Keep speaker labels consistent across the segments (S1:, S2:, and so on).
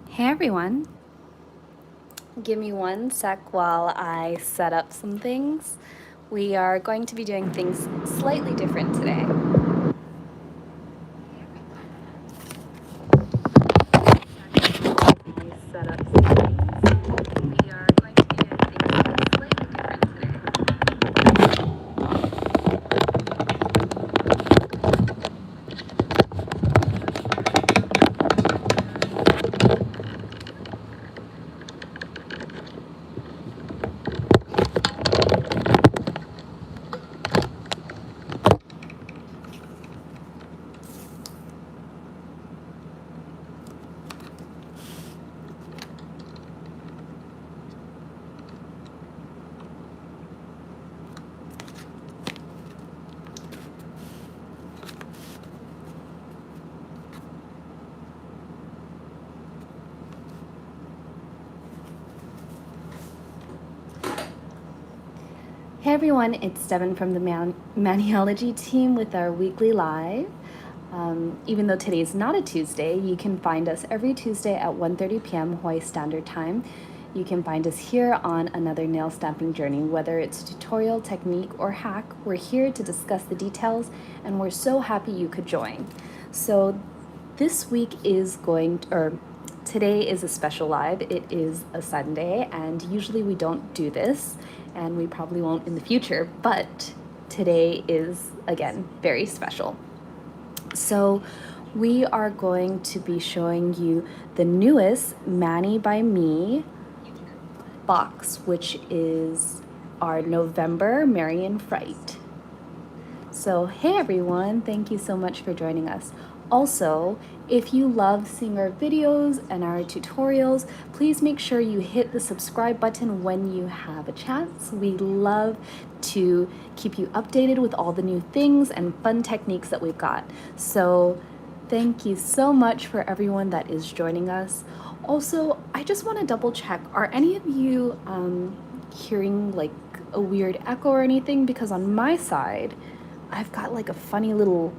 S1: Hey everyone, give me one sec while I set up some things. We are going to be doing things slightly different today. Set up some things. We are going to be doing things slightly different today. Hey everyone, it's Devon from the Maniology team with our weekly live. Even though today's not a Tuesday, you can find us every Tuesday at 1:30 p.m. Hawaii Standard Time. You can find us here on another nail stamping journey, whether it's a tutorial, technique, or hack. We're here to discuss the details, and we're so happy you could join. So this week is today is a special live. It is a Sunday, and usually we don't do this, and we probably won't in the future, but today is, again, very special. So we are going to be showing you the newest Mani by Me box, which is our November Marion Fright. So hey everyone, thank you so much for joining us. Also, if you love seeing our videos and our tutorials, please make sure you hit the subscribe button when you have a chance. We love to keep you updated with all the new things and fun techniques that we've got. So thank you so much for everyone that is joining us. Also, I just want to double check, are any of you hearing like a weird echo or anything? Because on my side, I've got like a funny little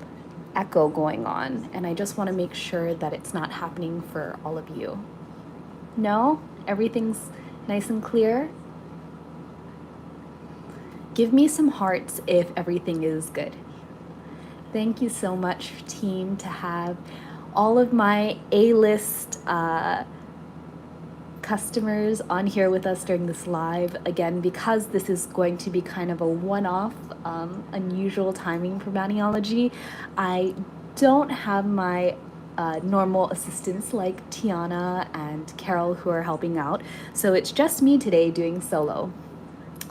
S1: echo going on, and I just want to make sure that it's not happening for all of you. No? Everything's nice and clear? Give me some hearts if everything is good. Thank you so much, team, to have all of my A-list customers on here with us during this live. Again, because this is going to be kind of a one-off, unusual timing for Maniology, I don't have my normal assistants like Tiana and Carol who are helping out, so it's just me today doing solo.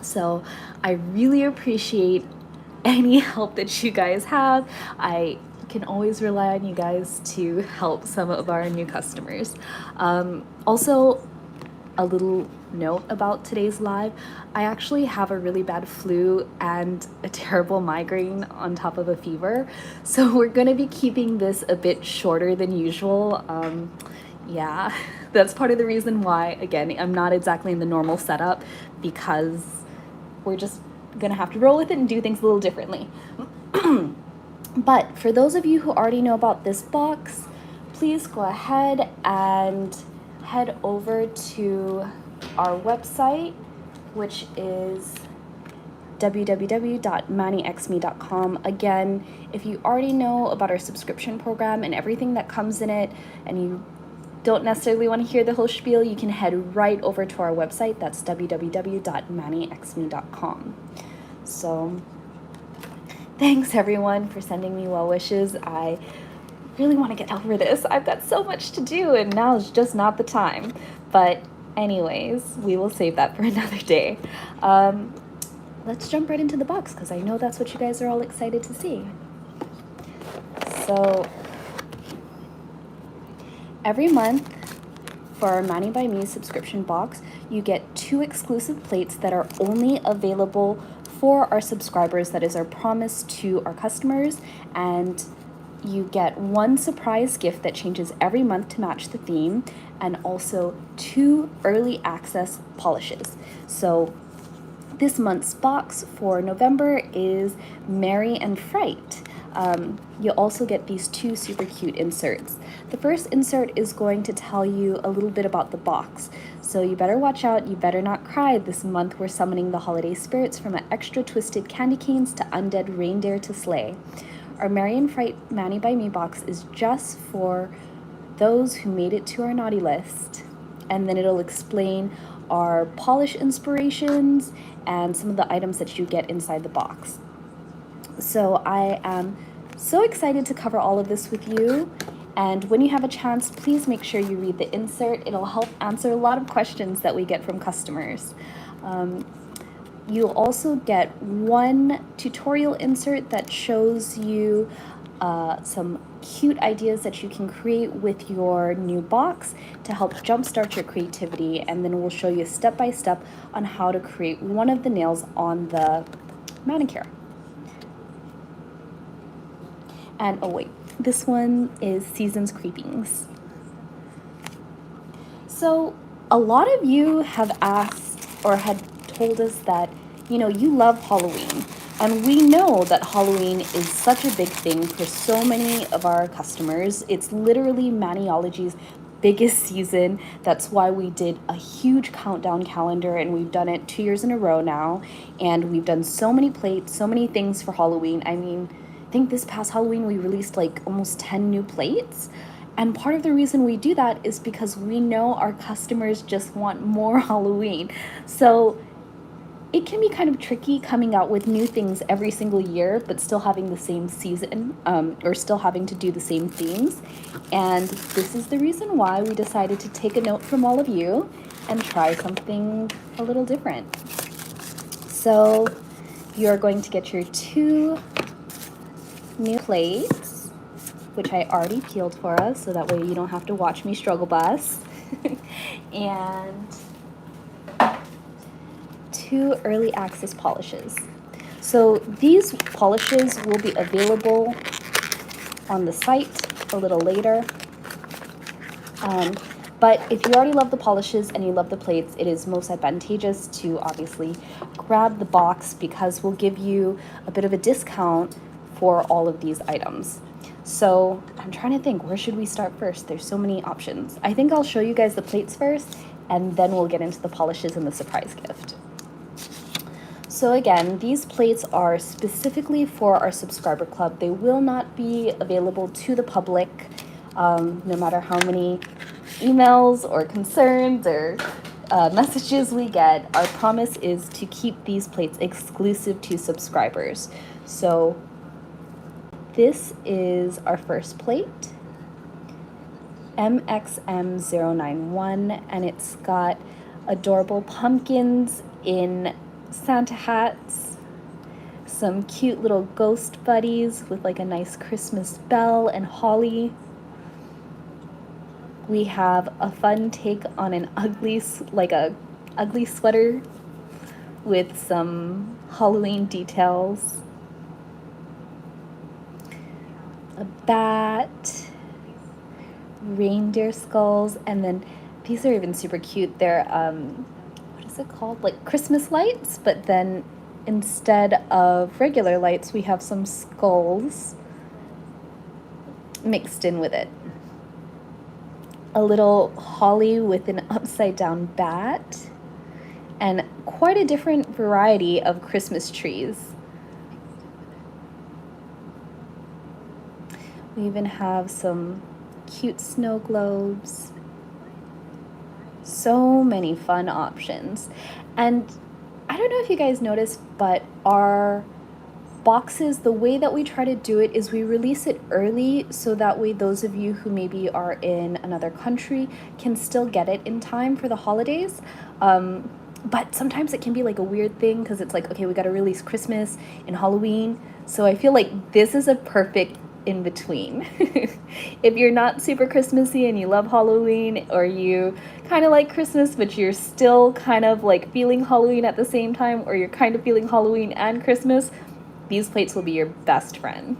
S1: So I really appreciate any help that you guys have. I can always rely on you guys to help some of our new customers. Also, a little note about today's live. I actually have a really bad flu and a terrible migraine on top of a fever. So we're gonna be keeping this a bit shorter than usual. Yeah, that's part of the reason why, again, I'm not exactly in the normal setup, because we're just gonna have to roll with it and do things a little differently. But for those of you who already know about this box, please go ahead and head over to our website, which is www.manixme.com. Again, if you already know about our subscription program and everything that comes in it, and you don't necessarily want to hear the whole spiel, you can head right over to our website. That's www.manixme.com. So thanks everyone for sending me well wishes. I really want to get over this. I've got so much to do, and now is just not the time. But anyways, we will save that for another day. Let's jump right into the box, because I know that's what you guys are all excited to see. So every month for our Mani by Me subscription box, you get 2 exclusive plates that are only available for our subscribers. That is our promise to our customers, and you get one surprise gift that changes every month to match the theme, and also 2 early access polishes. So this month's box for November is Merry and Fright. You'll also get these 2 super cute inserts. The first insert is going to tell you a little bit about the box. So you better watch out, you better not cry. This month we're summoning the holiday spirits from extra twisted candy canes to undead reindeer to slay. Our Merry and Fright Mani by Me box is just for those who made it to our naughty list. And then it'll explain our polish inspirations and some of the items that you get inside the box. So I am so excited to cover all of this with you. And when you have a chance, please make sure you read the insert. It'll help answer a lot of questions that we get from customers. You'll also get one tutorial insert that shows you some cute ideas that you can create with your new box to help jumpstart your creativity, and then we'll show you step by step on how to create one of the nails on the manicure. And oh wait, this one is Season's Creepings. So a lot of you have asked or had told us that, you know, you love Halloween. And we know that Halloween is such a big thing for so many of our customers. It's literally Maniology's biggest season. That's why we did a huge countdown calendar, and we've done it 2 years in a row now. And we've done so many plates, so many things for Halloween. I mean, I think this past Halloween we released like almost 10 new plates. And part of the reason we do that is because we know our customers just want more Halloween. So it can be kind of tricky coming out with new things every single year, but still having the same season, or still having to do the same themes. And this is the reason why we decided to take a note from all of you and try something a little different. So you're going to get your 2 new plates, which I already peeled for us, so that way you don't have to watch me struggle bus. And 2 early access polishes. So these polishes will be available on the site a little later. But if you already love the polishes and you love the plates, it is most advantageous to obviously grab the box, because we'll give you a bit of a discount for all of these items. So I'm trying to think, where should we start first? There's so many options. I think I'll show you guys the plates first, and then we'll get into the polishes and the surprise gift. So again, these plates are specifically for our subscriber club. They will not be available to the public, no matter how many emails or concerns or messages we get. Our promise is to keep these plates exclusive to subscribers. So this is our first plate, MXM091, and it's got adorable pumpkins in Santa hats, some cute little ghost buddies with like a nice Christmas bell and holly. We have a fun take on an ugly sweater with some Halloween details. A bat, reindeer skulls, and then these are even super cute. They're what is it called? Like Christmas lights, but then instead of regular lights, we have some skulls mixed in with it. A little holly with an upside down bat, and quite a different variety of Christmas trees. We even have some cute snow globes. So many fun options. And I don't know if you guys noticed, but our boxes, the way that we try to do it is we release it early, so that way those of you who maybe are in another country can still get it in time for the holidays. But sometimes it can be like a weird thing, because it's like, okay, we got to release Christmas and Halloween. So I feel like this is a perfect in between. If you're not super Christmassy and you love Halloween, or you kind of like Christmas but you're still kind of like feeling Halloween at the same time, or you're kind of feeling Halloween and Christmas, these plates will be your best friend.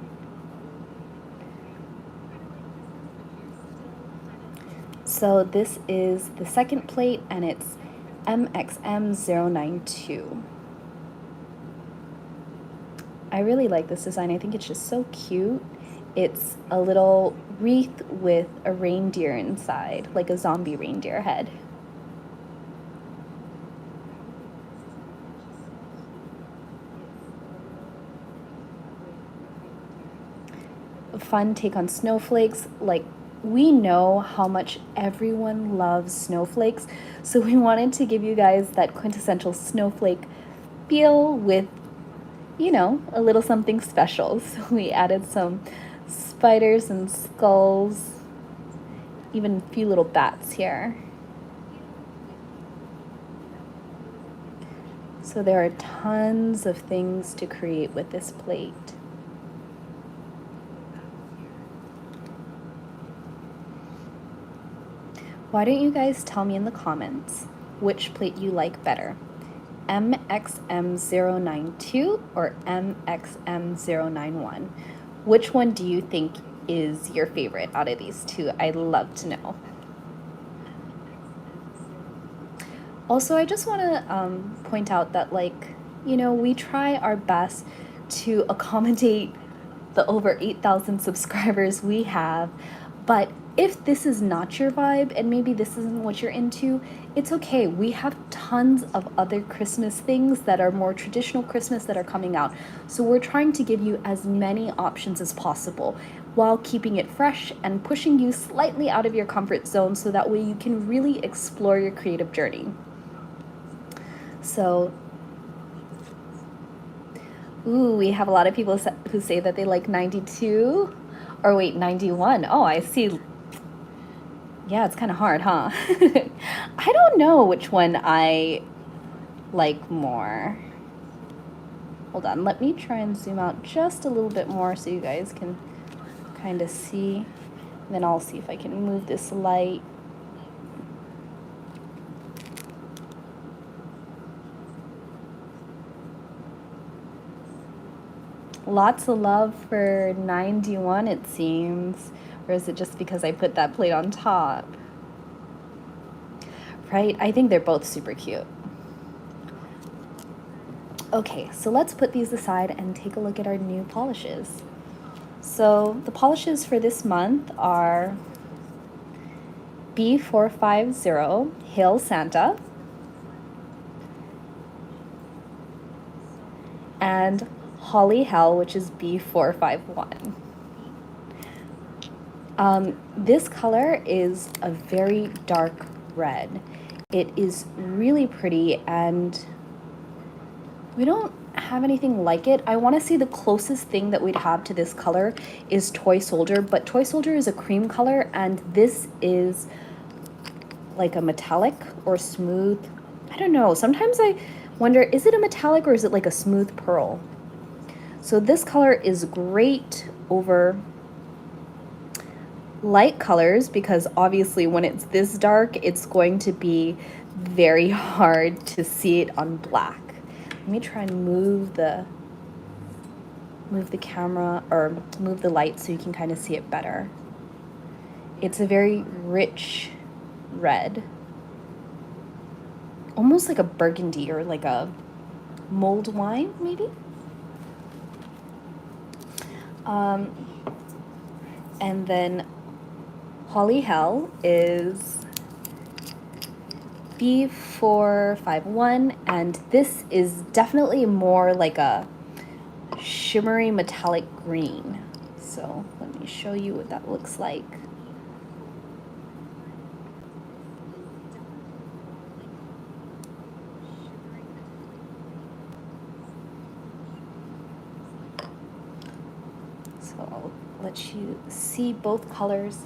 S1: So this is the second plate, and it's MXM092. I really like this design. I think it's just so cute. It's a little wreath with a reindeer inside, like a zombie reindeer head. A fun take on snowflakes. Like, we know how much everyone loves snowflakes, so we wanted to give you guys that quintessential snowflake feel with, you know, a little something special. So we added some spiders and skulls, even a few little bats here. So there are tons of things to create with this plate. Why don't you guys tell me in the comments which plate you like better? MXM092 or MXM091? Which one do you think is your favorite out of these two? I'd love to know. Also, I just want to point out that, like, you know, we try our best to accommodate the over 8,000 subscribers we have, but if this is not your vibe and maybe this isn't what you're into, it's okay. We have tons of other Christmas things that are more traditional Christmas that are coming out. So we're trying to give you as many options as possible while keeping it fresh and pushing you slightly out of your comfort zone so that way you can really explore your creative journey. So, ooh, we have a lot of people who say that they like 92. Or wait, 91. Oh, I see. Yeah, it's kind of hard, huh? I don't know which one I like more. Hold on, let me try and zoom out just a little bit more so you guys can kind of see. And then I'll see if I can move this light. Lots of love for 91, it seems. Or is it just because I put that plate on top? Right? I think they're both super cute. Okay, so let's put these aside and take a look at our new polishes. So the polishes for this month are B450 Hail Santa and Holly Hell, which is B451. This color is a very dark red. It is really pretty, and we don't have anything like it. I want to say the closest thing that we'd have to this color is Toy Soldier, but Toy Soldier is a cream color, and this is like a metallic or smooth. I don't know. Sometimes I wonder, is it a metallic or is it like a smooth pearl? So this color is great over light colors because obviously when it's this dark, it's going to be very hard to see it on black. Let me try and move the camera or move the light so you can kind of see it better. It's a very rich red, almost like a burgundy or like a mulled wine maybe. And then Holly Hell is B451, and this is definitely more like a shimmery metallic green. So let me show you what that looks like. So I'll let you see both colors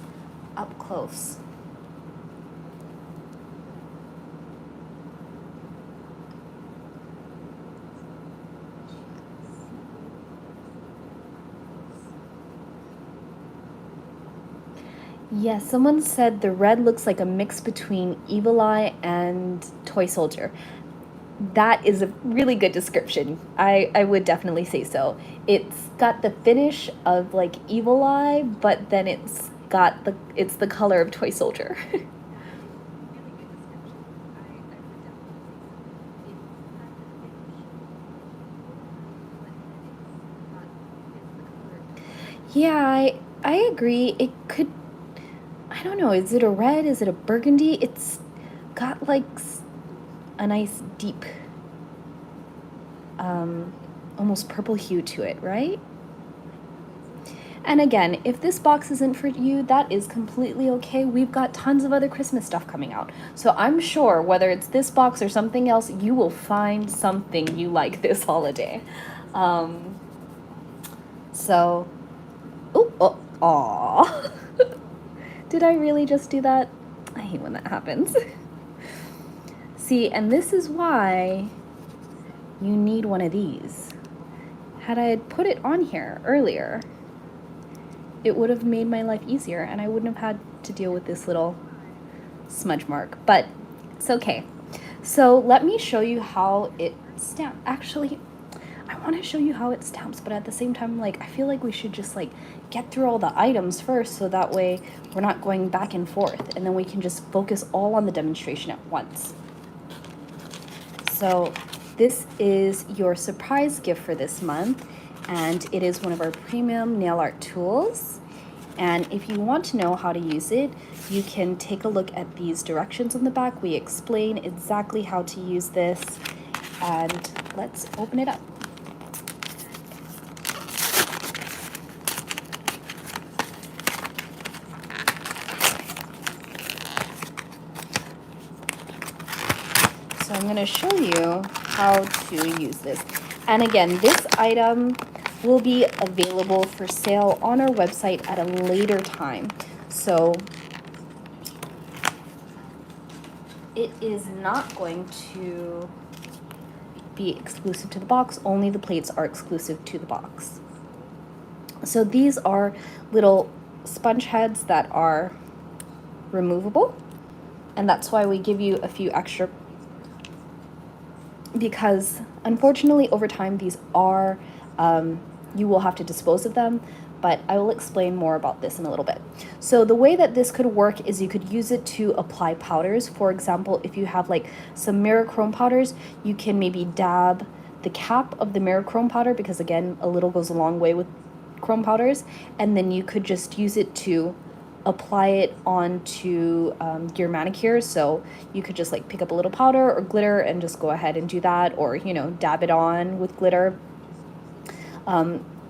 S1: up close. Yes, someone said the red looks like a mix between Evil Eye and Toy Soldier. That is a really good description. I would definitely say so. It's got the finish of like Evil Eye, but then it's the color of Toy Soldier. Yeah, I agree. It could, I don't know, is it a red? Is it a burgundy? It's got like a nice deep, almost purple hue to it, right? And again, if this box isn't for you, that is completely okay. We've got tons of other Christmas stuff coming out. So I'm sure whether it's this box or something else, you will find something you like this holiday. So, oh, aw. Did I really just do that? I hate when that happens. See, and this is why you need one of these. Had I had put it on here earlier, it would have made my life easier and I wouldn't have had to deal with this little smudge mark, but it's okay. So let me show you how it stamps. Actually, I want to show you how it stamps, but at the same time, like, I feel like we should just like get through all the items first so that way we're not going back and forth, and then we can just focus all on the demonstration at once. So this is your surprise gift for this month, and it is one of our premium nail art tools. And if you want to know how to use it, you can take a look at these directions on the back. We explain exactly how to use this, and let's open it up. So I'm going to show you how to use this. And again, this item will be available for sale on our website at a later time. So it is not going to be exclusive to the box. Only the plates are exclusive to the box. So these are little sponge heads that are removable. And that's why we give you a few extra, because unfortunately over time these are, you will have to dispose of them, but I will explain more about this in a little bit. So the way that this could work is you could use it to apply powders. For example, if you have like some mirror chrome powders, you can maybe dab the cap of the mirror chrome powder, because again, a little goes a long way with chrome powders, and then you could just use it to apply it onto your manicures. So you could just like pick up a little powder or glitter and just go ahead and do that, or, you know, dab it on with glitter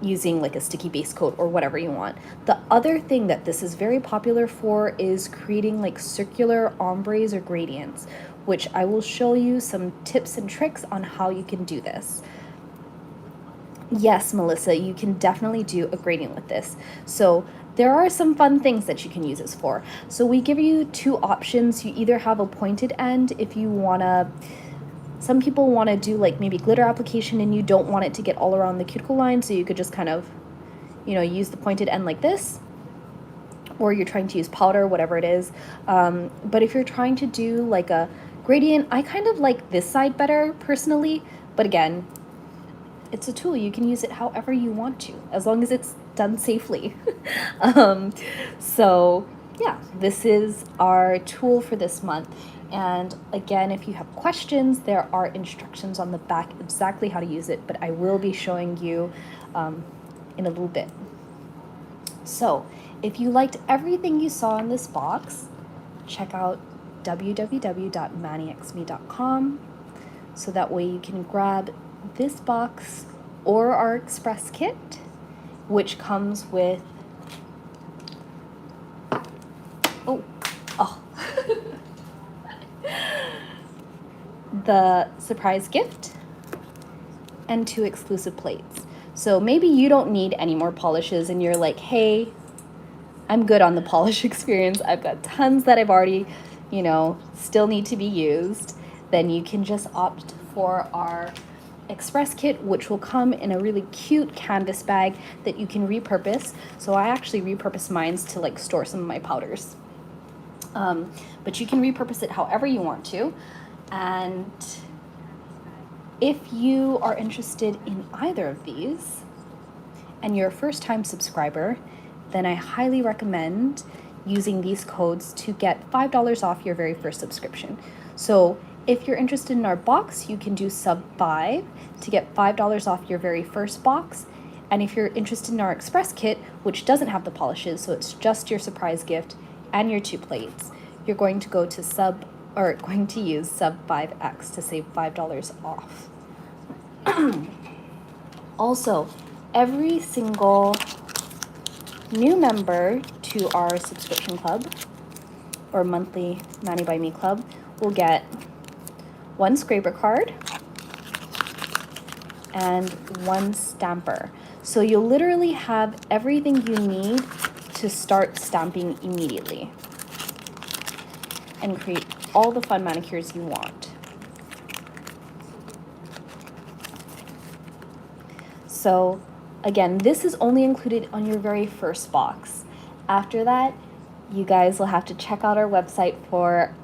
S1: using like a sticky base coat or whatever you want. The other thing that this is very popular for is creating like circular ombres or gradients, which I will show you some tips and tricks on how you can do this. Yes, Melissa, you can definitely do a gradient with this. So there are some fun things that you can use this for. So we give you two options. You either have a pointed end if you wanna, some people wanna do like maybe glitter application and you don't want it to get all around the cuticle line, so you could just kind of, you know, use the pointed end like this, or you're trying to use powder, whatever it is. But if you're trying to do like a gradient, I kind of like this side better personally, but again, it's a tool. You can use it however you want to, as long as it's done safely. So yeah, this is our tool for this month. And again, if you have questions, there are instructions on the back exactly how to use it, but I will be showing you in a little bit. So if you liked everything you saw in this box, check out www.manixme.com, so that way you can grab this box or our express kit, which comes with the surprise gift and 2 exclusive plates. So maybe you don't need any more polishes and you're like, hey, I'm good on the polish experience. I've got tons that I've already, you know, still need to be used. Then you can just opt for our express kit, which will come in a really cute canvas bag that you can repurpose. So I actually repurpose mine to like store some of my powders. But you can repurpose it however you want to. And if you are interested in either of these and you're a first-time subscriber, then I highly recommend using these codes to get $5 off your very first subscription. So if you're interested in our box, you can do sub 5 to get $5 off your very first box. And if you're interested in our express kit, which doesn't have the polishes, so it's just your surprise gift and your 2 plates, you're going to go to use sub 5x to save $5 off. Also, every single new member to our subscription club or monthly Mani by Me club will get 1 scraper card and 1 stamper. So you'll literally have everything you need to start stamping immediately and create all the fun manicures you want. So again, this is only included on your very first box. After that, you guys will have to check out our website for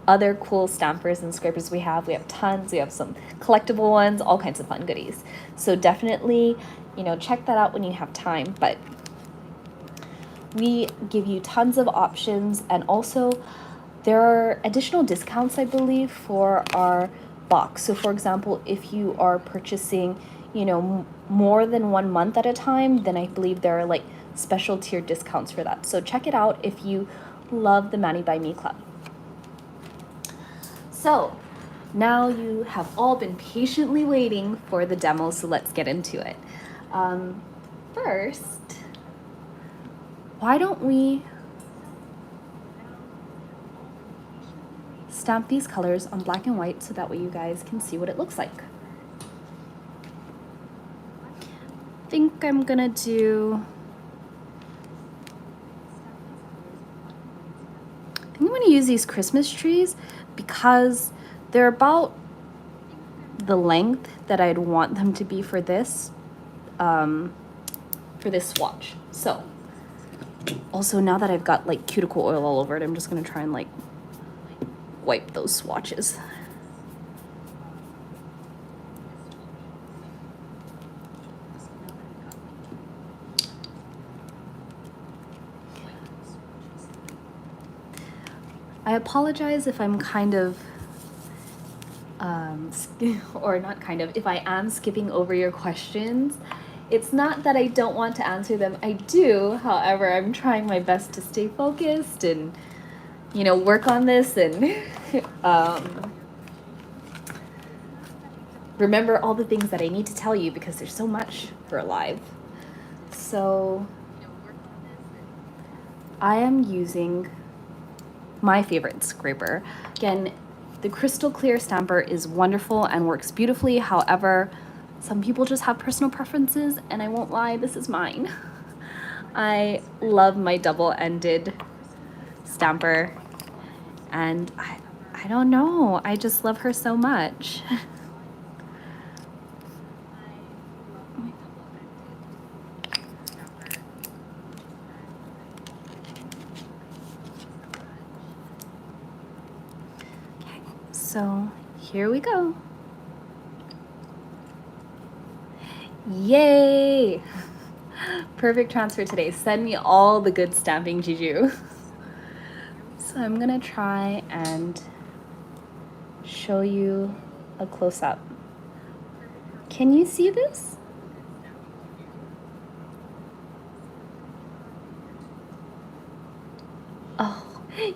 S1: other cool stampers and scrapers we have. We have tons. We have some collectible ones, all kinds of fun goodies. So definitely, check that out when you have time. But we give you tons of options, and also there are additional discounts, I believe, for our box. So for example, if you are purchasing, more than 1 month at a time, then I believe there are like special tier discounts for that. So check it out if you love the Mani by Me Club. So now you have all been patiently waiting for the demo, so let's get into it. First, why don't we stamp these colors on black and white so that way you guys can see what it looks like. I think I'm gonna use these Christmas trees because they're about the length that I'd want them to be for this swatch. So also, now that I've got like cuticle oil all over it, I'm just gonna try and like wipe those swatches. I apologize if I'm kind of, if I am skipping over your questions. It's not that I don't want to answer them. I do. However, I'm trying my best to stay focused and, work on this and remember all the things that I need to tell you because there's so much for live. So I am using my favorite scraper. Again, the crystal clear stamper is wonderful and works beautifully. However, some people just have personal preferences, and I won't lie, this is mine. I love my double-ended stamper, and I don't know, I just love her so much. So here we go. Yay! Perfect transfer today. Send me all the good stamping juju. So I'm gonna try and show you a close-up. Can you see this? Oh,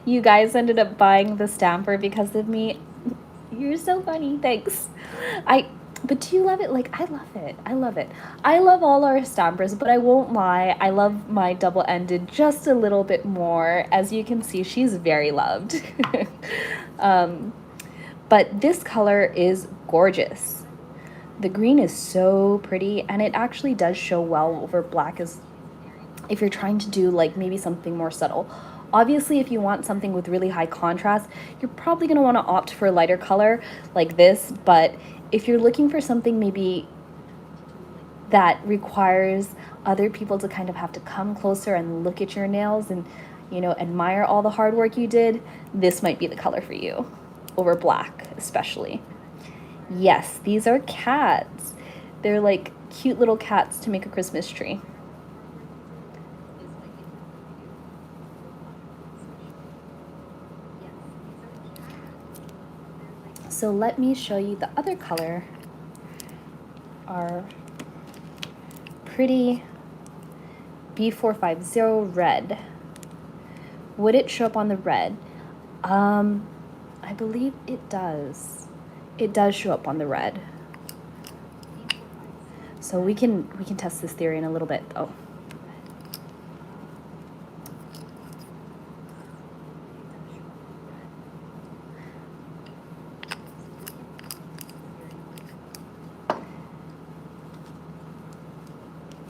S1: you guys ended up buying the stamper because of me. You're so funny, thanks. But do you love it? Like, I love it. I love it. I love all our stampers, but I won't lie, I love my double-ended just a little bit more. As you can see, she's very loved. But this color is gorgeous. The green is so pretty, and it actually does show well over black as if you're trying to do like maybe something more subtle. Obviously, if you want something with really high contrast, you're probably going to want to opt for a lighter color like this. But if you're looking for something maybe that requires other people to kind of have to come closer and look at your nails and, admire all the hard work you did, this might be the color for you, over black especially. Yes, these are cats. They're like cute little cats to make a Christmas tree. So let me show you the other color, our pretty B450 red. Would it show up on the red? I believe it does. It does show up on the red. So we can test this theory in a little bit. Oh.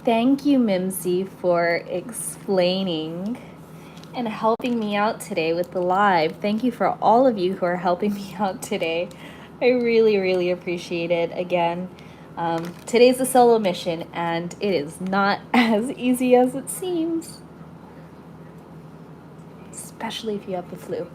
S1: Thank you, Mimsy, for explaining and helping me out today with the live. Thank you for all of you who are helping me out today. I really, really appreciate it. Again, today's a solo mission, and it is not as easy as it seems, especially if you have the flu.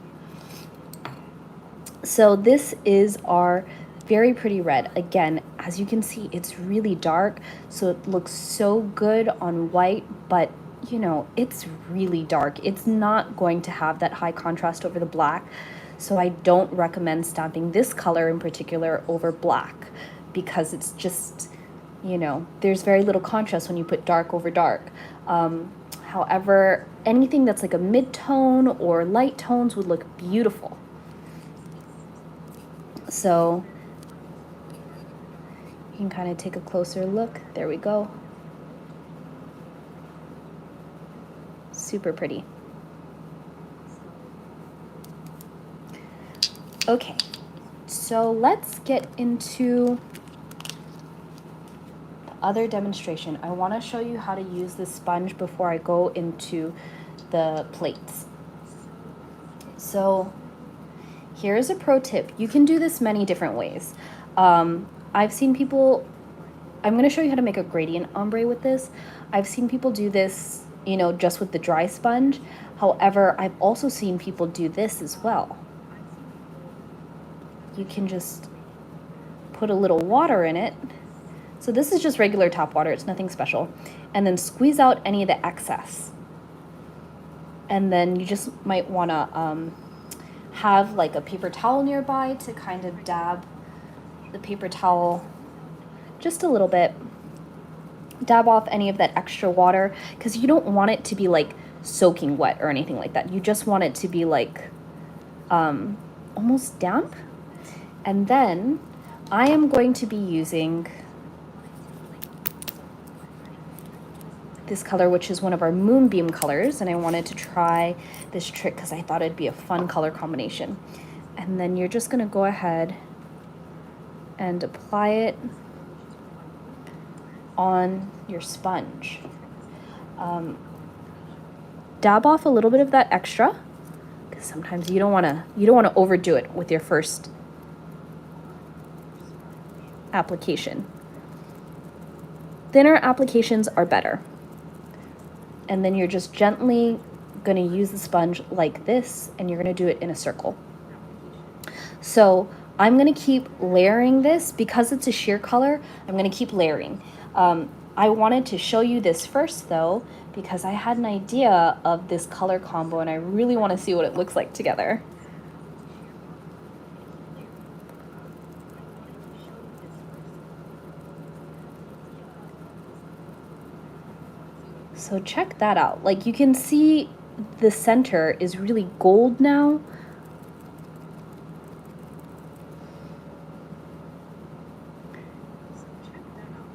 S1: So this is our very pretty red. Again, as you can see, it's really dark, so it looks so good on white, but you know, it's really dark. It's not going to have that high contrast over the black, so I don't recommend stamping this color in particular over black, because it's just, you know, there's very little contrast when you put dark over dark. However, anything that's like a mid-tone or light tones would look beautiful. So you can kind of take a closer look. There we go. Super pretty. Okay, so let's get into the other demonstration. I want to show you how to use the sponge before I go into the plates. So here's a pro tip. You can do this many different ways. I've seen people, I'm going to show you how to make a gradient ombre with this. I've seen people do this, you know, just with the dry sponge. However, I've also seen people do this as well. You can just put a little water in it. So this is just regular tap water, it's nothing special. And then squeeze out any of the excess. And then you just might want to have like a paper towel nearby to kind of dab the paper towel just a little bit. Dab off any of that extra water, because you don't want it to be like soaking wet or anything like that. You just want it to be like almost damp. And then I am going to be using this color, which is one of our moonbeam colors, and I wanted to try this trick because I thought it'd be a fun color combination. And then you're just going to go ahead and apply it on your sponge. Dab off a little bit of that extra, because sometimes you don't want to overdo it with your first application. Thinner applications are better. And then you're just gently going to use the sponge like this, and you're going to do it in a circle. So I'm going to keep layering this because it's a sheer color. I'm going to keep layering. I wanted to show you this first though, because I had an idea of this color combo and I really want to see what it looks like together. So check that out. Like you can see the center is really gold now.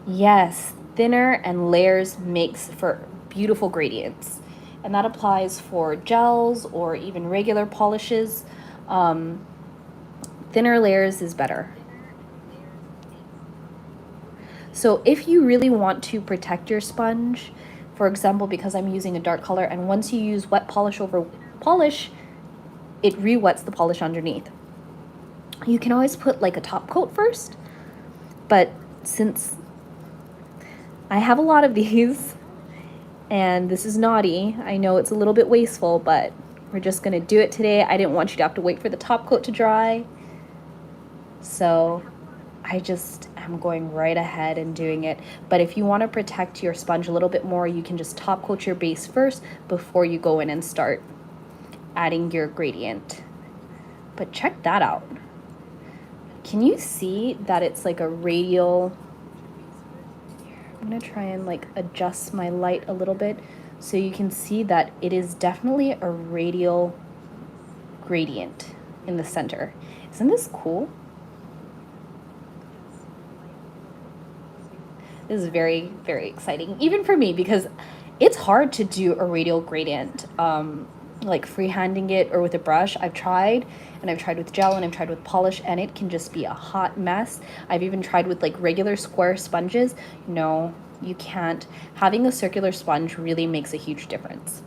S1: Yes, thinner and layers makes for beautiful gradients. And that applies for gels or even regular polishes. Thinner layers is better. So if you really want to protect your sponge, for example, because I'm using a dark color, and once you use wet polish over polish, it re-wets the polish underneath. You can always put like a top coat first, but since I have a lot of these, and this is naughty, I know it's a little bit wasteful, but we're just gonna do it today. I didn't want you to have to wait for the top coat to dry, so I just am going right ahead and doing it. But if you want to protect your sponge a little bit more, you can just top coat your base first before you go in and start adding your gradient. But check that out. Can you see that it's like a radial I'm gonna try and like adjust my light a little bit so you can see that it is definitely a radial gradient in the center. Isn't this cool? This is very, very exciting, even for me, because it's hard to do a radial gradient, like freehanding it or with a brush. I've tried, and I've tried with gel, and I've tried with polish, and it can just be a hot mess. I've even tried with like regular square sponges. No, you can't. Having a circular sponge really makes a huge difference.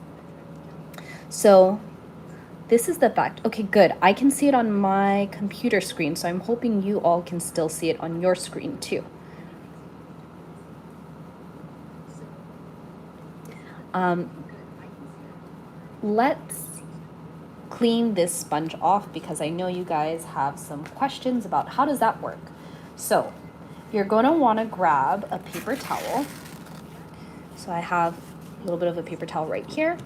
S1: So this is the fact. Okay, good. I can see it on my computer screen, so I'm hoping you all can still see it on your screen too. Let's clean this sponge off because I know you guys have some questions about how does that work. So you're going to want to grab a paper towel. So I have a little bit of a paper towel right here.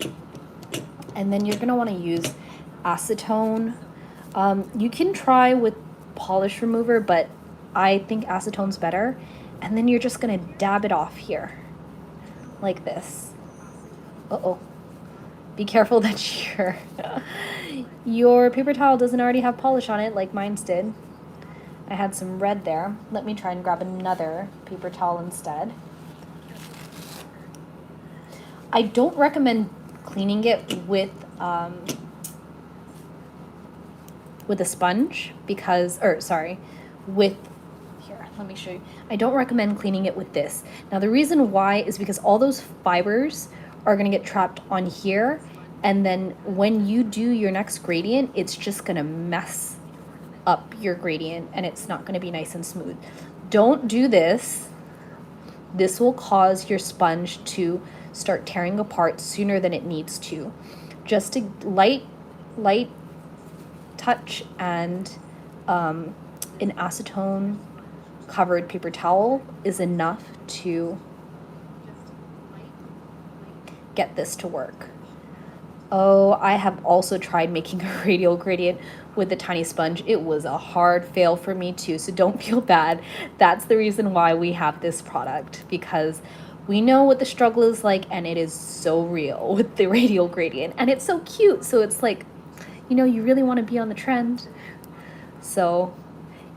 S1: And then you're going to want to use acetone. You can try with polish remover, but I think acetone's better. And then you're just going to dab it off here like this. Uh-oh. Be careful that your paper towel doesn't already have polish on it like mine's did. I had some red there. Let me try and grab another paper towel instead. I don't recommend cleaning it with a sponge because, with, here, let me show you. I don't recommend cleaning it with this. Now the reason why is because all those fibers are going to get trapped on here, and then when you do your next gradient, it's just going to mess up your gradient and it's not going to be nice and smooth. Don't do this. This will cause your sponge to start tearing apart sooner than it needs to. Just a light touch and an acetone covered paper towel is enough to get this to work. Oh, I have also tried making a radial gradient with a tiny sponge. It was a hard fail for me too, so don't feel bad. That's the reason why we have this product, because we know what the struggle is like, and it is so real with the radial gradient, and it's so cute. So it's like, you know, you really want to be on the trend. So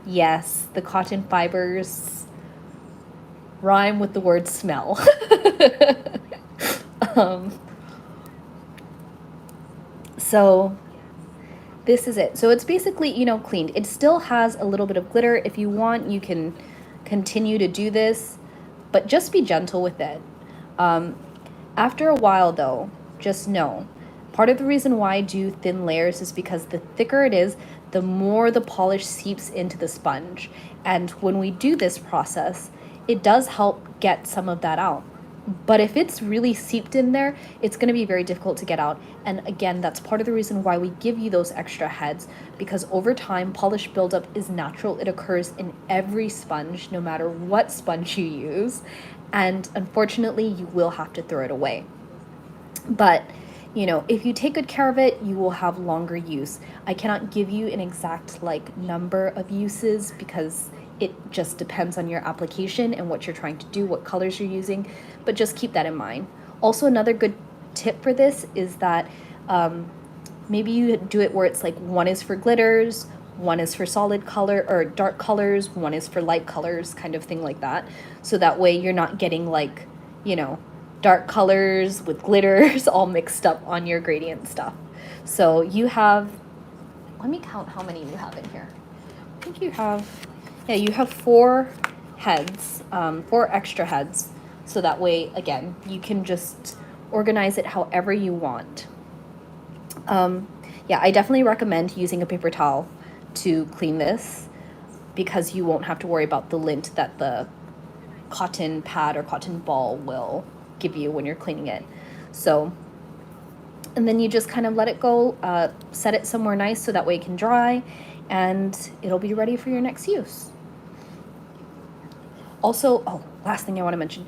S1: yes, the cotton fibers rhyme with the word smell. So this is it. So it's basically, you know, cleaned. It still has a little bit of glitter. If you want, you can continue to do this, but just be gentle with it. After a while though, just know, part of the reason why I do thin layers is because the thicker it is, the more the polish seeps into the sponge. And when we do this process, it does help get some of that out. But if it's really seeped in there, it's going to be very difficult to get out. And again, that's part of the reason why we give you those extra heads, because over time, polish buildup is natural. It occurs in every sponge, no matter what sponge you use. And unfortunately, you will have to throw it away. But, you know, if you take good care of it, you will have longer use. I cannot give you an exact number of uses because it just depends on your application and what you're trying to do, what colors you're using, but just keep that in mind. Also, another good tip for this is that maybe you do it where it's like one is for glitters, one is for solid color or dark colors, one is for light colors, kind of thing like that. So that way you're not getting dark colors with glitters all mixed up on your gradient stuff. So you have, let me count how many you have in here. I think you have, yeah, you have 4 heads, 4 extra heads. So that way, again, you can just organize it however you want. Yeah, I definitely recommend using a paper towel to clean this because you won't have to worry about the lint that the cotton pad or cotton ball will give you when you're cleaning it. So, and then you just kind of let it go, set it somewhere nice so that way it can dry and it'll be ready for your next use. Also, oh, last thing I want to mention,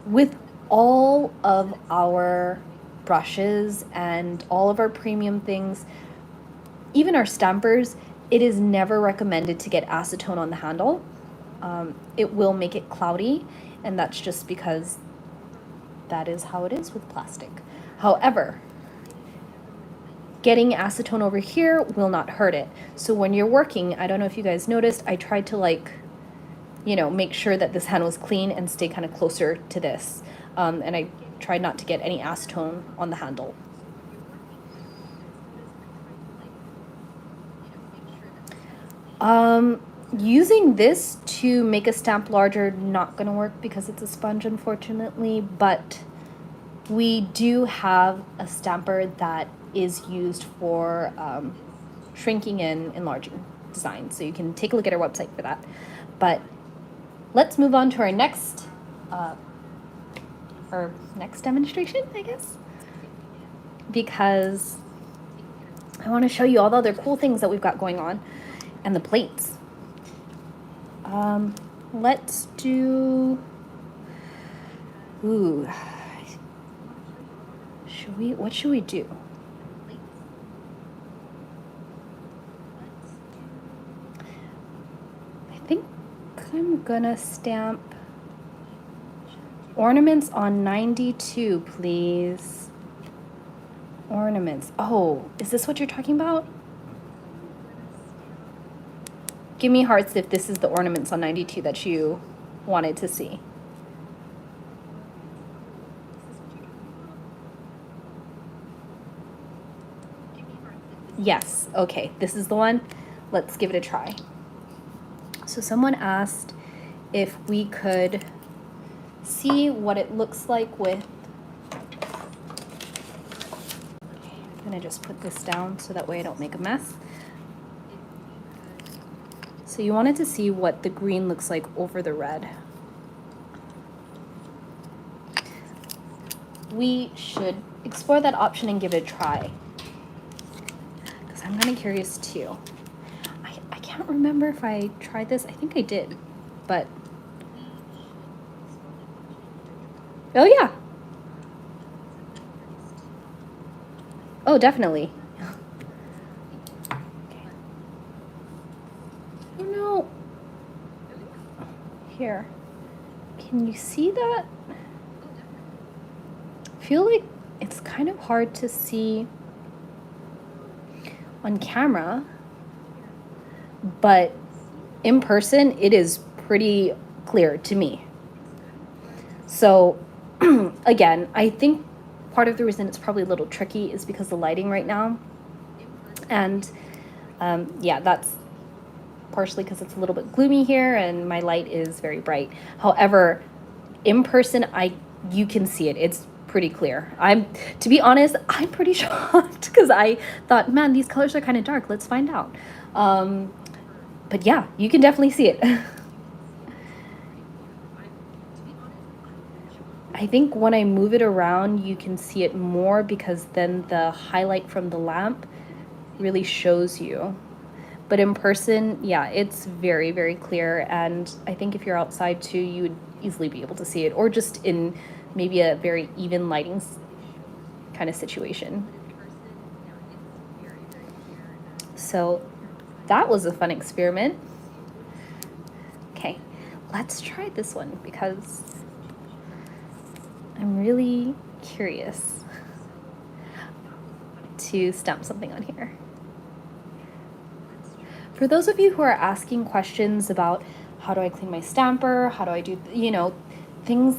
S1: with all of our brushes and all of our premium things, even our stampers, it is never recommended to get acetone on the handle. it will make it cloudy, and that's just because that is how it is with plastic. However, getting acetone over here will not hurt it. So when you're working, I don't know if you guys noticed, I tried to make sure that this hand was clean and stay kind of closer to this. And I tried not to get any acetone on the handle. Using this to make a stamp larger, not gonna work because it's a sponge, unfortunately, but we do have a stamper that is used for shrinking and enlarging designs. So you can take a look at our website for that. But let's move on to our next demonstration, I guess, because I want to show you all the other cool things that we've got going on and the plates. Let's do, what should we do? I think I'm gonna stamp ornaments on 92, please. Ornaments. Oh, is this what you're talking about? Give me hearts if this is the ornaments on 92 that you wanted to see. Yes, okay, this is the one. Let's give it a try. So someone asked if we could see what it looks like with, I'm gonna just put this down so that way I don't make a mess. So you wanted to see what the green looks like over the red. We should explore that option and give it a try, because I'm kind of curious too. I can't remember if I tried this. I think I did, but oh yeah. Oh, definitely. Here, can you see that? I feel like it's kind of hard to see on camera, but in person it is pretty clear to me. So again, I think part of the reason it's probably a little tricky is because the lighting right now, and yeah, that's partially because it's a little bit gloomy here and my light is very bright. However, in person, you can see it. It's pretty clear. To be honest, I'm pretty shocked because I thought, man, these colors are kind of dark. Let's find out. But yeah, you can definitely see it. I think when I move it around, you can see it more because then the highlight from the lamp really shows you. But in person, yeah, it's very, very clear. And I think if you're outside too, you would easily be able to see it, or just in maybe a very even lighting kind of situation. So that was a fun experiment. Okay, let's try this one because I'm really curious to stamp something on here. For those of you who are asking questions about how do I clean my stamper, how do I do, things,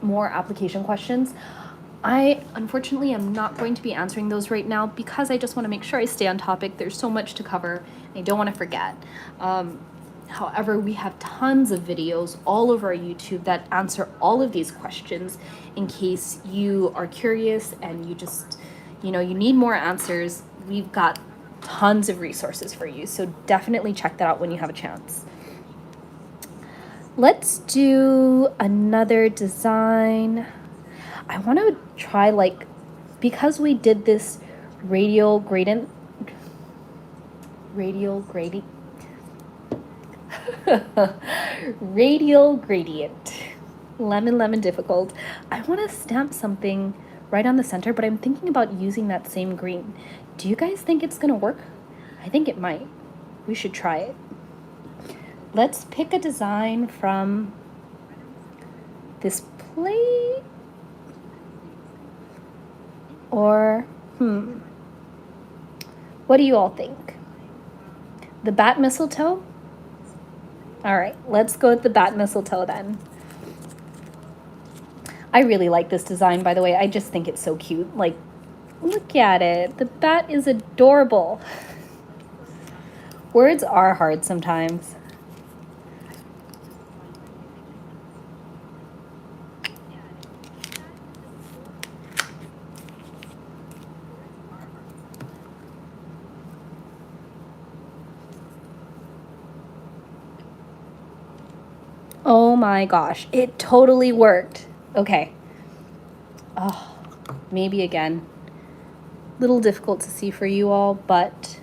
S1: more application questions, I unfortunately am not going to be answering those right now because I just want to make sure I stay on topic. There's so much to cover. I don't want to forget. However, we have tons of videos all over our YouTube that answer all of these questions in case you are curious and you just, you need more answers. We've got tons of resources for you, so definitely check that out when you have a chance. Let's do another design. I want to try, because we did this radial gradient, radial gradient, lemon difficult. I want to stamp something right on the center, but I'm thinking about using that same green. Do you guys think it's gonna work? I think it might. We should try it. let's pick a design from this plate. Or, what do you all think? The bat mistletoe? All right, let's go with the bat mistletoe then. I really like this design, by the way. I just think it's so cute. Like, look at it. The bat is adorable. Words are hard sometimes. Oh my gosh, it totally worked. Okay. Oh, maybe again. Little difficult to see for you all, but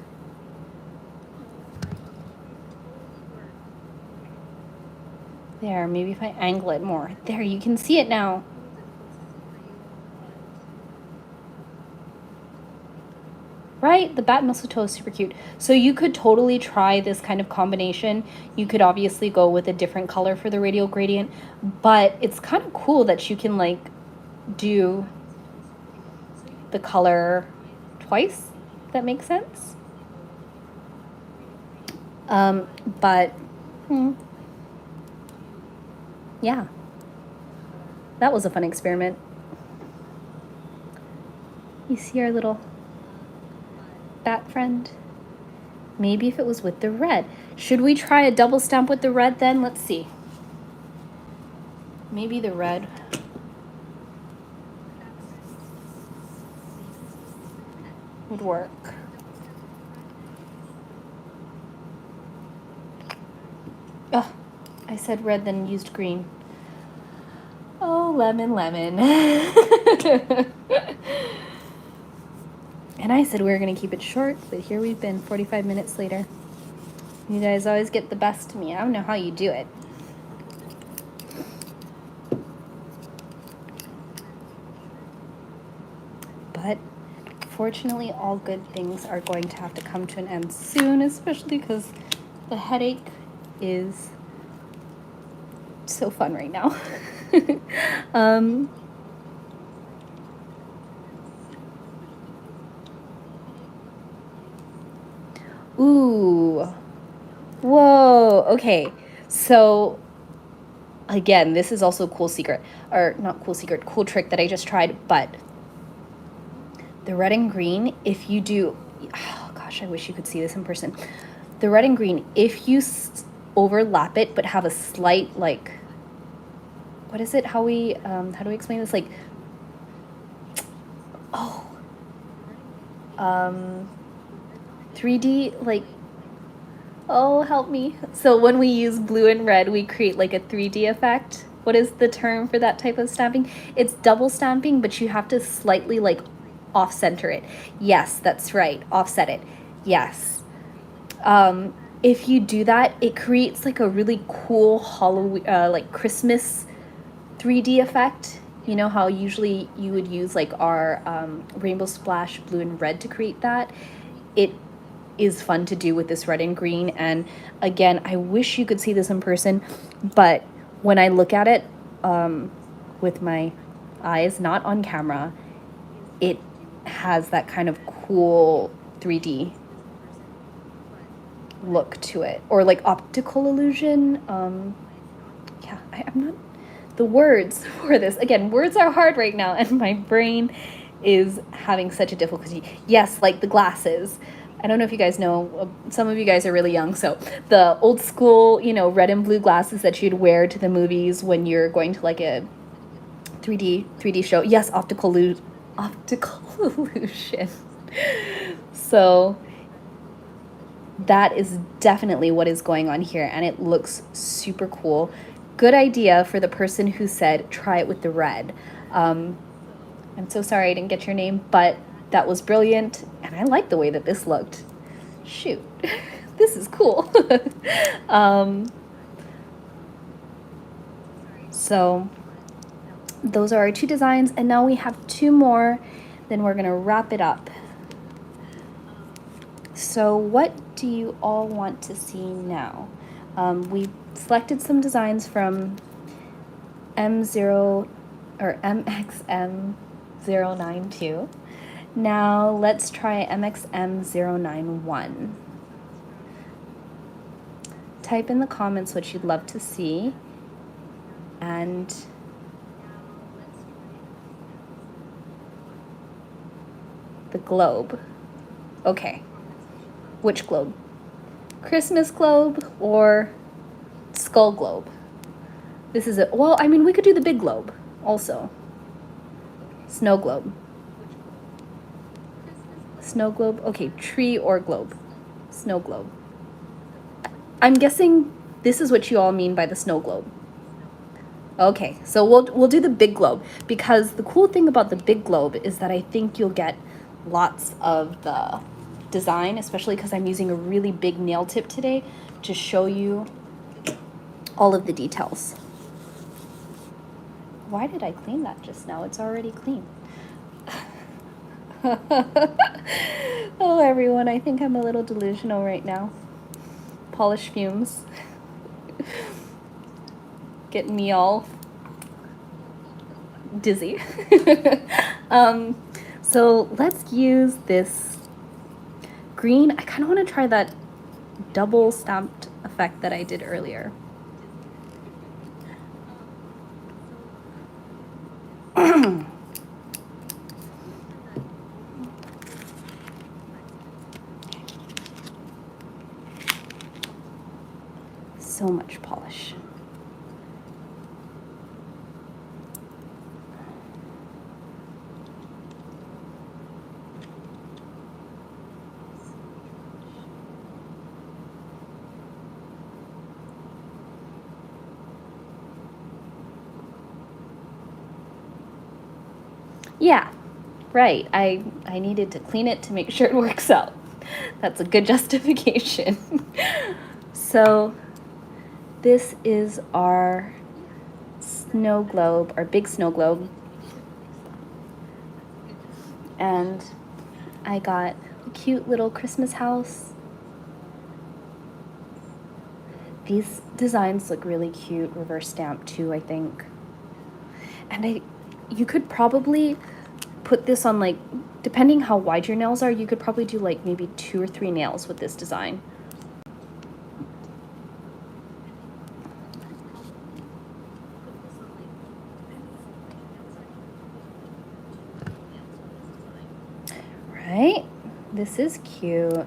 S1: there, maybe if I angle it more. There, you can see it now. Right? The bat mistletoe is super cute. So you could totally try this kind of combination. You could obviously go with a different color for the radial gradient, but it's kind of cool that you can like do the color twice, if that makes sense. But yeah, that was a fun experiment. You see our little bat friend? Maybe if it was with the red. Should we try a double stamp with the red then? Let's see. Maybe the red. Would work. Oh, I said red then used green. Oh, lemon, lemon. And I said we were going to keep it short, but here we've been 45 minutes later. You guys always get the best of me. I don't know how you do it. But fortunately, all good things are going to have to come to an end soon, especially because the headache is so fun right now. Ooh. Whoa. Okay. So again, this is also a cool secret, or not cool secret, cool trick that I just tried, but the red and green, if you do, oh gosh, I wish you could see this in person. The red and green, if you overlap it, but have a slight, like, what is it? How do we explain this? Like, 3D, like, oh, help me. So when we use blue and red, we create like a 3D effect. What is the term for that type of stamping? It's double stamping, but you have to slightly like off-center it. Yes, that's right. Offset it. Yes. If you do that, it creates like a really cool Halloween, like Christmas 3D effect. You know how usually you would use like our Rainbow Splash blue and red to create that? It is fun to do with this red and green. And again, I wish you could see this in person, but when I look at it with my eyes, not on camera, it has that kind of cool 3D look to it, or like optical illusion. Yeah, I'm not the words for this. Again, words are hard right now, and my brain is having such a difficulty. Yes, like the glasses. I don't know if you guys know, some of you guys are really young, so the old school, you know, red and blue glasses that you'd wear to the movies when you're going to like a 3D show. Yes, optical illusion. So that is definitely what is going on here, and it looks super cool. Good idea for the person who said try it with the red. I'm so sorry I didn't get your name, but that was brilliant, and I like the way that this looked. Shoot, this is cool. So those are our two designs, and now we have two more, then we're gonna wrap it up. So what do you all want to see now? We selected some designs from M0 or MXM092. Now let's try MXM091. Type in the comments what you'd love to see, and the globe. Okay, which globe? Christmas globe or skull globe? This is it. Well, I mean, we could do the big globe also. Snow globe. Snow globe. Okay, tree or globe. Snow globe. I'm guessing this is what you all mean by the snow globe. Okay, so we'll do the big globe, because the cool thing about the big globe is that I think you'll get lots of the design, especially because I'm using a really big nail tip today to show you all of the details. Why did I clean that just now? It's already clean. Oh, everyone, I think I'm a little delusional right now. Polish fumes. Getting me all dizzy. So let's use this green. I kind of want to try that double stamped effect that I did earlier. So much polish. Yeah, right. I needed to clean it to make sure it works out. That's a good justification. So this is our snow globe, our big snow globe. And I got a cute little Christmas house. These designs look really cute, reverse stamp too, I think. And you could probably put this on, like, depending how wide your nails are, you could probably do like maybe 2 or 3 nails with this design. Right? This is cute.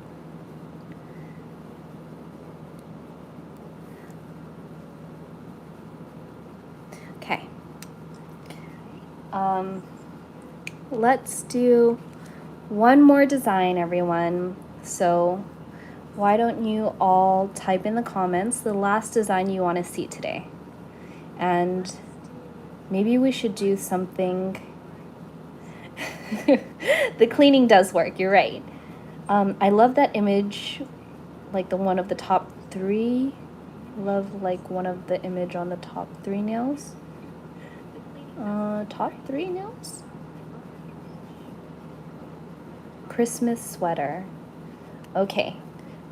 S1: Okay. Let's do one more design, everyone. So why don't you all type in the comments the last design you want to see today? And maybe we should do something. The cleaning does work, you're right. I love that image, like the one of the top 3. Love like one of the image on the top 3 nails. Top 3 nails? Christmas sweater. Okay.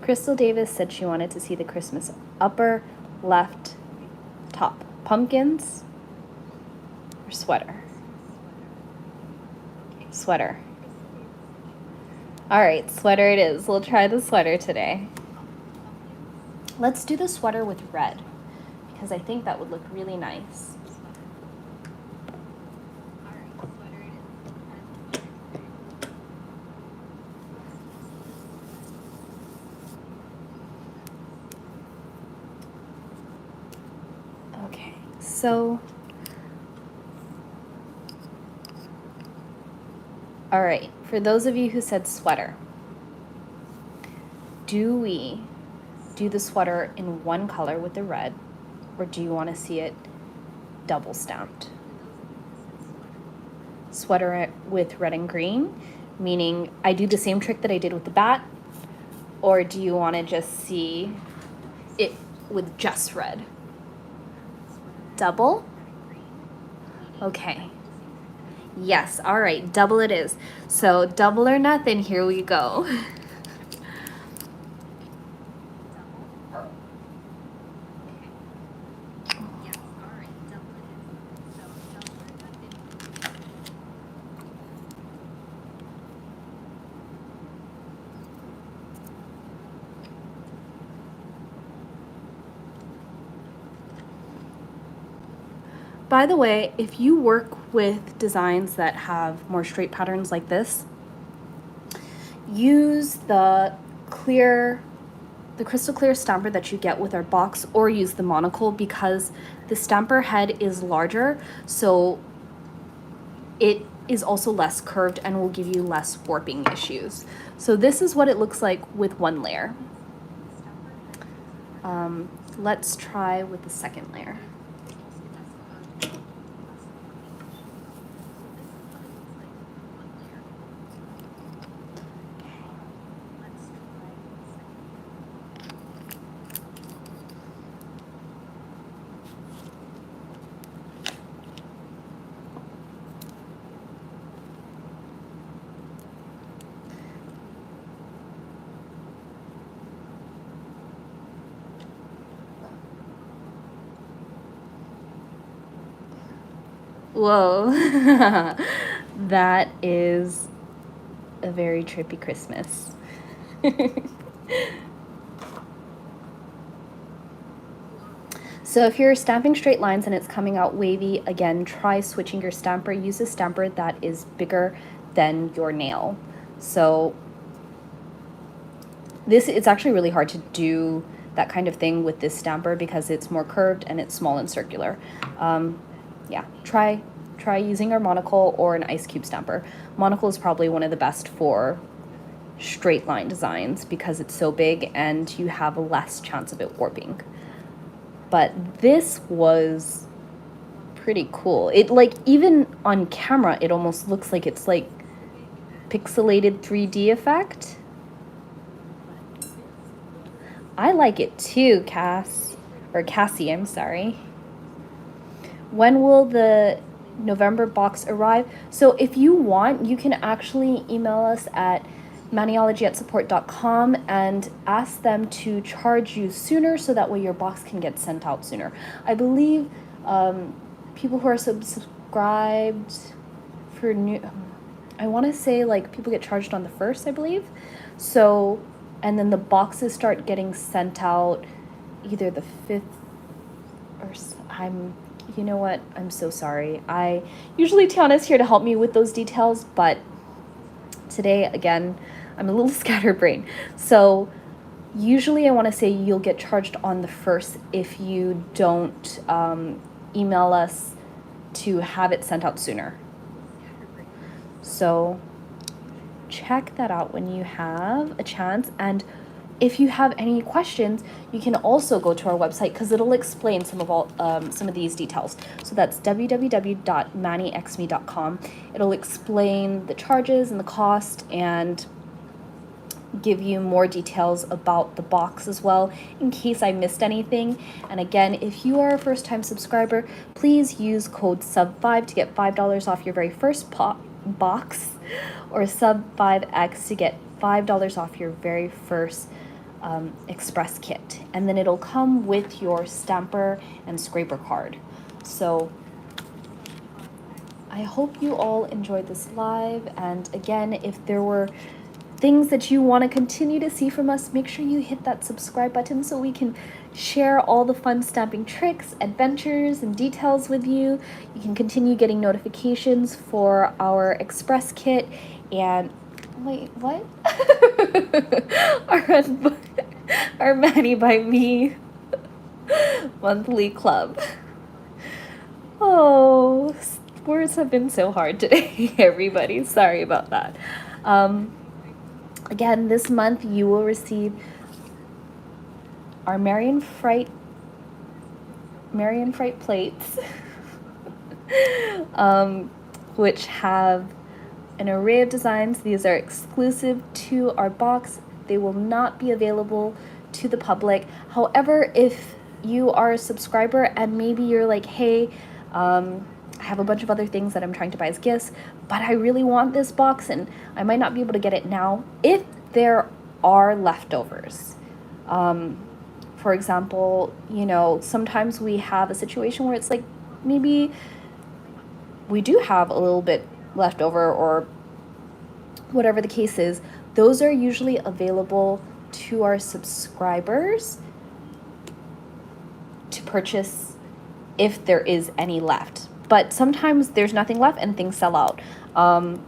S1: Crystal Davis said she wanted to see the Christmas upper left top. Pumpkins or sweater? Sweater. All right, sweater it is. We'll try the sweater today. Let's do the sweater with red, because I think that would look really nice. Okay, so all right, for those of you who said sweater, do we do the sweater in one color with the red, or do you want to see it double stamped? Sweater with red and green, meaning I do the same trick that I did with the bat, or do you want to just see it with just red? Double? Okay. Yes, all right, double it is. So double or nothing, here we go. By the way, if you work with designs that have more straight patterns like this, use the crystal clear stamper that you get with our box, or use the monocle, because the stamper head is larger, so it is also less curved and will give you less warping issues. So this is what it looks like with one layer. Let's try with the second layer. Whoa, that is a very trippy Christmas. So if you're stamping straight lines and it's coming out wavy, again, try switching your stamper. Use a stamper that is bigger than your nail. So it's actually really hard to do that kind of thing with this stamper because it's more curved and it's small and circular. Yeah, try using our monocle or an ice cube stamper. Monocle is probably one of the best for straight line designs because it's so big and you have less chance of it warping. But this was pretty cool. It, like, even on camera, it almost looks like it's like pixelated 3D effect. I like it too, Cassie, I'm sorry. When will the November box arrive? So if you want, you can actually email us at maniology@support.com and ask them to charge you sooner so that way your box can get sent out sooner. I believe people who are subscribed for new, I want to say like people get charged on the 1st, I believe. So, and then the boxes start getting sent out either the 5th or you know what? I'm so sorry. Usually Tiana's here to help me with those details, but today, again, I'm a little scatterbrained. So usually I want to say you'll get charged on the 1st if you don't email us to have it sent out sooner. So check that out when you have a chance. And if you have any questions, you can also go to our website because it'll explain some of these details. So that's www.manixme.com. It'll explain the charges and the cost and give you more details about the box as well in case I missed anything. And again, if you are a first-time subscriber, please use code SUB5 to get $5 off your very first box, or SUB5X to get $5 off your very first express kit, and then it'll come with your stamper and scraper card. So I hope you all enjoyed this live, and again, if there were things that you want to continue to see from us, make sure you hit that subscribe button so we can share all the fun stamping tricks, adventures, and details with you. You can continue getting notifications for our express kit and wait, what? our Maddie by Me monthly club. Oh, words have been so hard today, everybody. Sorry about that. Again, this month you will receive our Marion Fright plates, which have an array of designs. These are exclusive to our box. They will not be available to the public. However, if you are a subscriber and maybe you're like, hey, I have a bunch of other things that I'm trying to buy as gifts, but I really want this box and I might not be able to get it now. If there are leftovers, for example, you know, sometimes we have a situation where it's like maybe we do have a little bit left over or whatever the case is, those are usually available to our subscribers to purchase if there is any left. But sometimes there's nothing left and things sell out.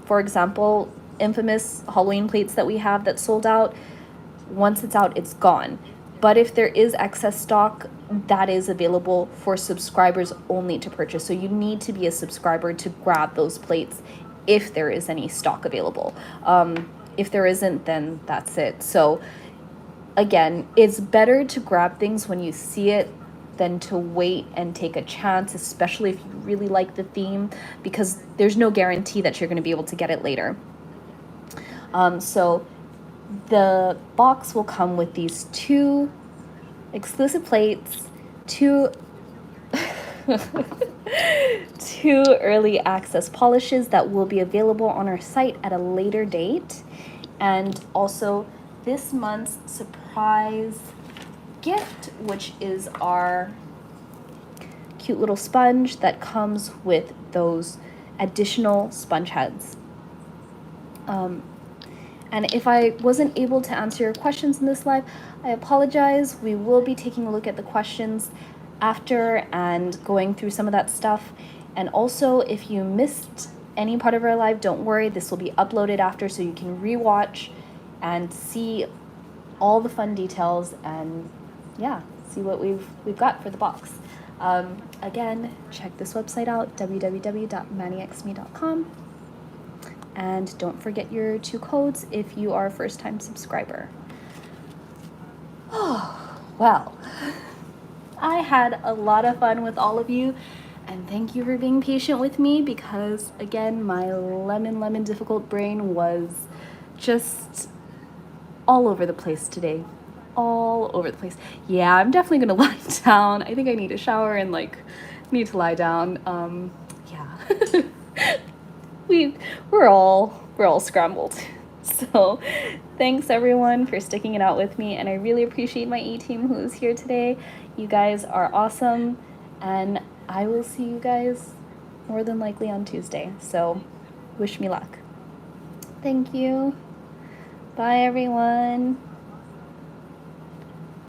S1: For example, infamous Halloween plates that we have that sold out, once it's out, it's gone. But if there is excess stock, that is available for subscribers only to purchase. So you need to be a subscriber to grab those plates if there is any stock available. If there isn't, then that's it. So again, it's better to grab things when you see it than to wait and take a chance, especially if you really like the theme, because there's no guarantee that you're going to be able to get it later. So the box will come with these 2 exclusive plates, 2 2 early access polishes that will be available on our site at a later date, and also this month's surprise gift, which is our cute little sponge that comes with those additional sponge heads. And if I wasn't able to answer your questions in this live, I apologize. We will be taking a look at the questions after and going through some of that stuff. And also, if you missed any part of our live, don't worry. This will be uploaded after, so you can rewatch and see all the fun details and, yeah, see what we've got for the box. Again, check this website out, www.manixme.com. And don't forget your 2 codes if you are a first-time subscriber. Oh, well, I had a lot of fun with all of you, and thank you for being patient with me because, again, my lemon difficult brain was just all over the place today. All over the place. Yeah, I'm definitely gonna lie down. I think I need a shower and need to lie down. Yeah. We're all scrambled. So thanks everyone for sticking it out with me, and I really appreciate my E-team who is here today. You guys are awesome, and I will see you guys more than likely on Tuesday. So wish me luck. Thank you. Bye everyone.